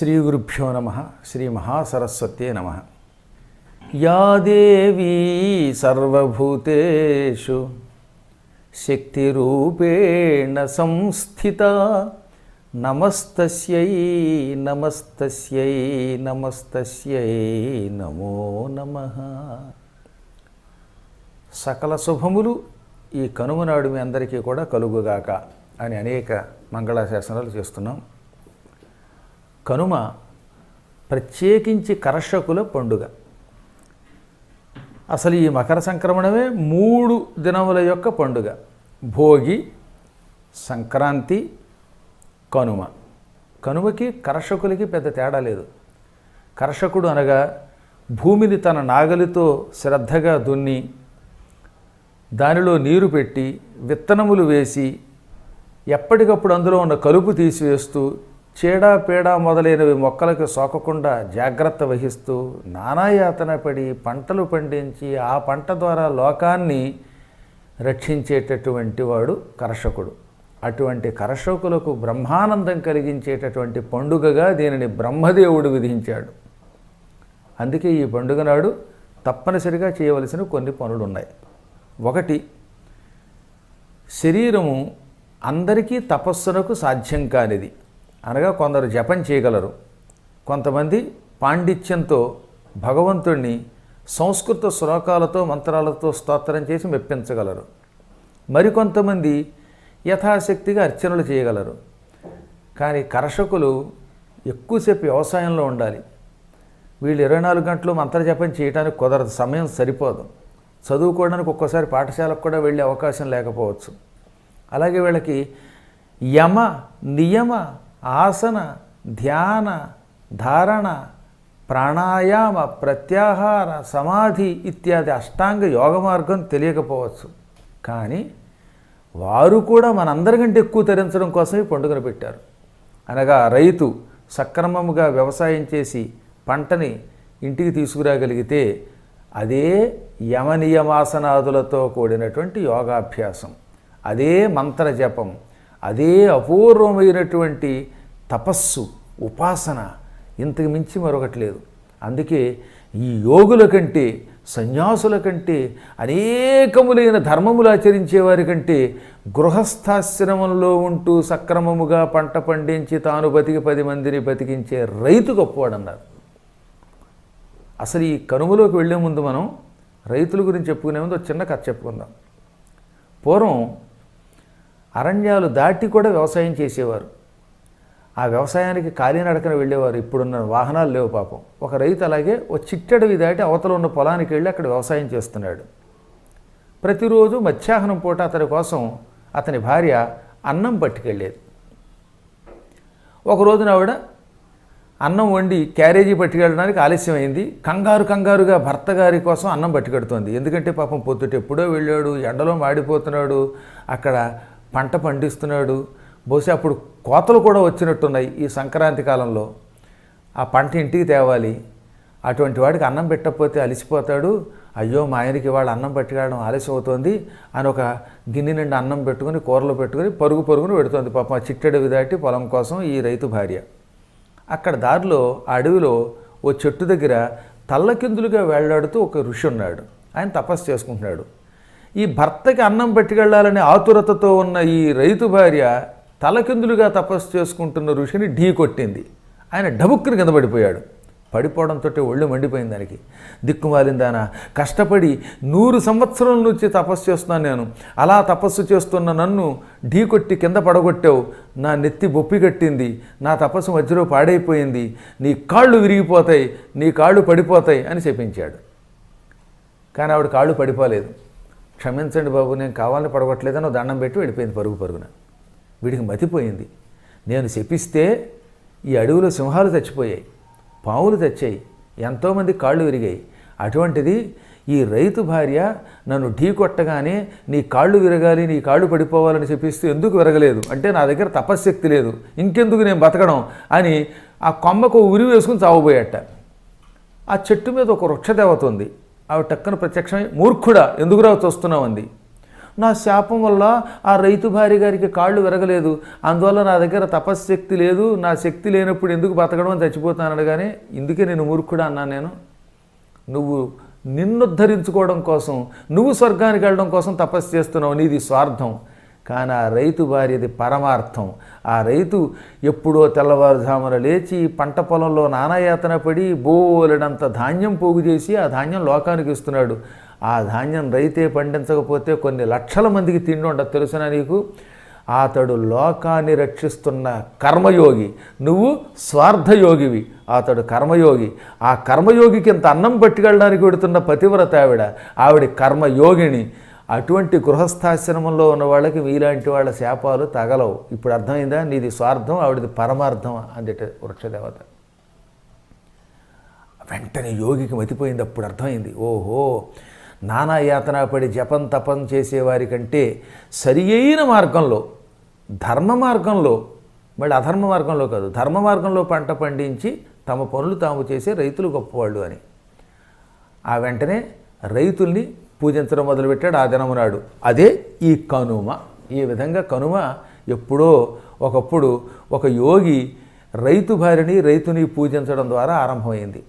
శ్రీ గురుభ్యో నమః. శ్రీ మహాసరస్వత్యే నమః. యా దేవీ సర్వభూతేషు శక్తిరూపేణ సంస్థితా నమస్తస్యై నమస్తస్యై నమస్తస్యై నమో నమః. సకల శుభములు ఈ కనుమ నాడు మీ అందరికీ కూడా కలుగుగాక అని అనేక మంగళాశాసనాలు చేస్తున్నాం. కనుమ ప్రత్యేకించి కర్షకుల పండుగ. అసలు ఈ మకర సంక్రమణమే 3 దినముల యొక్క పండుగ. భోగి, సంక్రాంతి, కనుమ. కనుమకి కర్షకులకి పెద్ద తేడా లేదు. కర్షకుడు అనగా భూమిని తన నాగలితో శ్రద్ధగా దున్ని దానిలో నీరు పెట్టి విత్తనములు వేసి ఎప్పటికప్పుడు అందులో ఉన్న కలుపు తీసివేస్తూ చీడ పీడ మొదలైనవి మొక్కలకు సోకకుండా జాగ్రత్త వహిస్తూ నానాయాతన పడి పంటలు పండించి ఆ పంట ద్వారా లోకాన్ని రక్షించేటటువంటి వాడు కర్షకుడు. అటువంటి కర్షకులకు బ్రహ్మానందం కలిగించేటటువంటి పండుగగా దీనిని బ్రహ్మదేవుడు విధించాడు. అందుకే ఈ పండుగ నాడు తప్పనిసరిగా చేయవలసిన కొన్ని పనులు ఉన్నాయి. ఒకటి, శరీరము అందరికీ తపస్సునకు సాధ్యం కానిది. అనగా కొందరు జపం చేయగలరు, కొంతమంది పాండిత్యంతో భగవంతుణ్ణి సంస్కృత శ్లోకాలతో మంత్రాలతో స్తోత్రం చేసి మెప్పించగలరు. మరికొంతమంది యథాశక్తిగా అర్చనలు చేయగలరు. కానీ కర్షకులు ఎక్కువసేపు వ్యవసాయంలో ఉండాలి. వీళ్ళు 24 గంటలు మంత్రజపం చేయడానికి కుదరదు, సమయం సరిపోదు. చదువుకోవడానికి ఒక్కోసారి పాఠశాలకు కూడా వెళ్ళే అవకాశం లేకపోవచ్చు. అలాగే వీళ్ళకి యమ, నియమ, ఆసన, ధ్యాన, ధారణ, ప్రాణాయామ, ప్రత్యాహార, సమాధి ఇత్యాది అష్టాంగ యోగ మార్గం తెలియకపోవచ్చు. కానీ వారు కూడా మనందరికంటే ఎక్కువ తరించడం కోసం ఈ పండుగను పెట్టారు. అనగా రైతు సక్రమముగా వ్యవసాయం చేసి పంటని ఇంటికి తీసుకురాగలిగితే అదే యమనియమాసనాదులతో కూడినటువంటి యోగాభ్యాసం, అదే మంత్రజపం, అదే అపూర్వమైనటువంటి తపస్సు, ఉపాసన. ఇంతకు మించి మరొకటి లేదు. అందుకే ఈ యోగుల కంటే, సన్యాసుల కంటే, అనేకములైన ధర్మములు ఆచరించేవారి కంటే గృహస్థాశ్రమంలో ఉంటూ సక్రమముగా పంట పండించి తాను బతికి 10 మందిని బతికించే రైతు గొప్పవాడన్నారు. అసలు ఈ కనుమలోకి వెళ్ళే ముందు మనం రైతుల గురించి చెప్పుకునే ముందు ఒక చిన్న కథ చెప్పుకుందాం. పూర్వం అరణ్యాలు దాటి కూడా వ్యవసాయం చేసేవారు. ఆ వ్యవసాయానికి కాలినడకన వెళ్ళేవారు. ఇప్పుడున్న వాహనాలు లేవు పాపం. ఒక రైతు అలాగే ఓ చిట్టడవి దాటి అవతల ఉన్న పొలానికి వెళ్ళి అక్కడ వ్యవసాయం చేస్తున్నాడు. ప్రతిరోజు మధ్యాహ్నం పూట అతని కోసం అతని భార్య అన్నం పట్టుకెళ్ళేది. ఒకరోజున ఆవిడ అన్నం వండి క్యారేజీ పట్టుకెళ్ళడానికి ఆలస్యమైంది. కంగారుగా భర్త గారి కోసం అన్నం పట్టుకెడుతోంది. ఎందుకంటే పాపం పొద్దుట ఎప్పుడో వెళ్ళాడు, ఎండలో మాడిపోతున్నాడు, అక్కడ పంట పండిస్తున్నాడు. బహుశా అప్పుడు కోతలు కూడా వచ్చినట్టున్నాయి ఈ సంక్రాంతి కాలంలో. ఆ పంట ఇంటికి తేవాలి. అటువంటి వాడికి అన్నం పెట్టకపోతే అలిసిపోతాడు. అయ్యో మా ఆయనకి ఇవాళ అన్నం పట్టుకెళ్ళడం ఆలస్యం అవుతోంది అని ఒక గిన్నె నిండా అన్నం పెట్టుకుని కూరలు పెట్టుకుని పరుగును పెడుతోంది పాపం ఆ చిట్టడవి దాటి పొలం కోసం ఈ రైతు భార్య. అక్కడ దారిలో ఆ అడవిలో ఓ చెట్టు దగ్గర తల్లకిందులుగా వేళ్లాడుతూ ఒక ఋషి ఉన్నాడు. ఆయన తపస్సు చేసుకుంటున్నాడు. ఈ భర్తకి అన్నం పట్టుకెళ్ళాలనే ఆతురతతో ఉన్న ఈ రైతు భార్య తలకిందులుగా తపస్సు చేసుకుంటున్న ఋషిని ఢీ కొట్టింది. ఆయన డబుక్కుని కింద పడిపోయాడు. పడిపోవడంతో ఒళ్ళు మండిపోయింది దానికి. దిక్కుమాలిందానా, కష్టపడి 100 సంవత్సరాల నుంచి తపస్సు చేస్తున్నాను నేను. అలా తపస్సు చేస్తున్న నన్ను ఢీ కొట్టి కింద పడగొట్టావు. నా నెత్తి బొప్పి కట్టింది, నా తపస్సు మధ్యలో పాడైపోయింది, నీ కాళ్ళు విరిగిపోతాయి, నీ కాళ్ళు పడిపోతాయి అని చెప్పించాడు. కానీ ఆవిడ కాళ్ళు పడిపోలేదు. క్షమించండి బాబు, నేను కావాలని పడగొట్టలేదని దండం పెట్టి వెళ్ళిపోయింది పరుగున. వీడికి మతిపోయింది. నేను శపిస్తే ఈ అడవిలో సింహాలు చచ్చిపోయాయి, పావులు తెచ్చాయి, ఎంతోమంది కాళ్ళు విరిగాయి. అటువంటిది ఈ రైతు భార్య నన్ను ఢీ కొట్టగానే నీ కాళ్ళు విరగాలి, నీ కాళ్ళు పడిపోవాలని చెప్పిస్తూ ఎందుకు విరగలేదు అంటే నా దగ్గర తపశ్శక్తి లేదు, ఇంకెందుకు నేను బతకడం అని ఆ కొమ్మకు ఉరి వేసుకుని చావబోయేట. ఆ చెట్టు మీద ఒక వృక్షదేవత ఉంది. ఆవిడ టక్కన ప్రత్యక్షమై మూర్ఖుడా ఎందుకు రావు చూస్తున్నావు అంది. నా శాపం వల్ల ఆ రైతు భార్య గారికి కాళ్ళు విరగలేదు, అందువల్ల నా దగ్గర తపశ్శక్తి లేదు, నా శక్తి లేనప్పుడు ఎందుకు బతకడం అని చచ్చిపోతాను. కానీ ఇందుకే నేను మూర్ఖుడా అన్నాను. నేను నువ్వు నిన్నుద్ధరించుకోవడం కోసం, నువ్వు స్వర్గానికి వెళ్ళడం కోసం తపస్సు చేస్తున్నావు, నీది స్వార్థం. కానీ ఆ రైతు భార్యది పరమార్థం. ఆ రైతు ఎప్పుడో తెల్లవారుజామున లేచి పంట పొలంలో నానాయాతన పడి బోలెడంత ధాన్యం పోగు చేసి ఆ ధాన్యం లోకానికి ఇస్తున్నాడు. ఆ ధాన్యం రైతే పండించకపోతే కొన్ని లక్షల మందికి తిండి ఉండదు, తెలుసునా నీకు? అతడు లోకాన్ని రక్షిస్తున్న కర్మయోగి, నువ్వు స్వార్థయోగివి. అతడు కర్మయోగి. ఆ కర్మయోగికి ఇంత అన్నం పట్టుకెళ్ళడానికి పెడుతున్న పతివ్రత ఆవిడ కర్మయోగిని. అటువంటి గృహస్థాశ్రమంలో ఉన్న వాళ్ళకి మీలాంటి వాళ్ళ శాపాలు తగలవు. ఇప్పుడు అర్థమైందా? నీది స్వార్థం, ఆవిడది పరమార్థం అందట వృక్షదేవత. వెంటనే యోగికి మతిపోయింది. అప్పుడు అర్థమైంది, ఓహో, నానా యాతన పడి జపం తపం చేసేవారి కంటే సరి అయిన మార్గంలో, ధర్మ మార్గంలో, మళ్ళీ అధర్మ మార్గంలో కాదు, ధర్మ మార్గంలో పంట పండించి తమ పనులు తాము చేసే రైతులు గొప్పవాళ్ళు అని. ఆ వెంటనే రైతుల్ని పూజించడం మొదలుపెట్టాడు ఆ దినమునాడు. అదే ఈ కనుమ. ఈ విధంగా కనుమ ఎప్పుడో ఒకప్పుడు ఒక యోగి రైతు భార్యని రైతుని పూజించడం ద్వారా ఆరంభమైంది.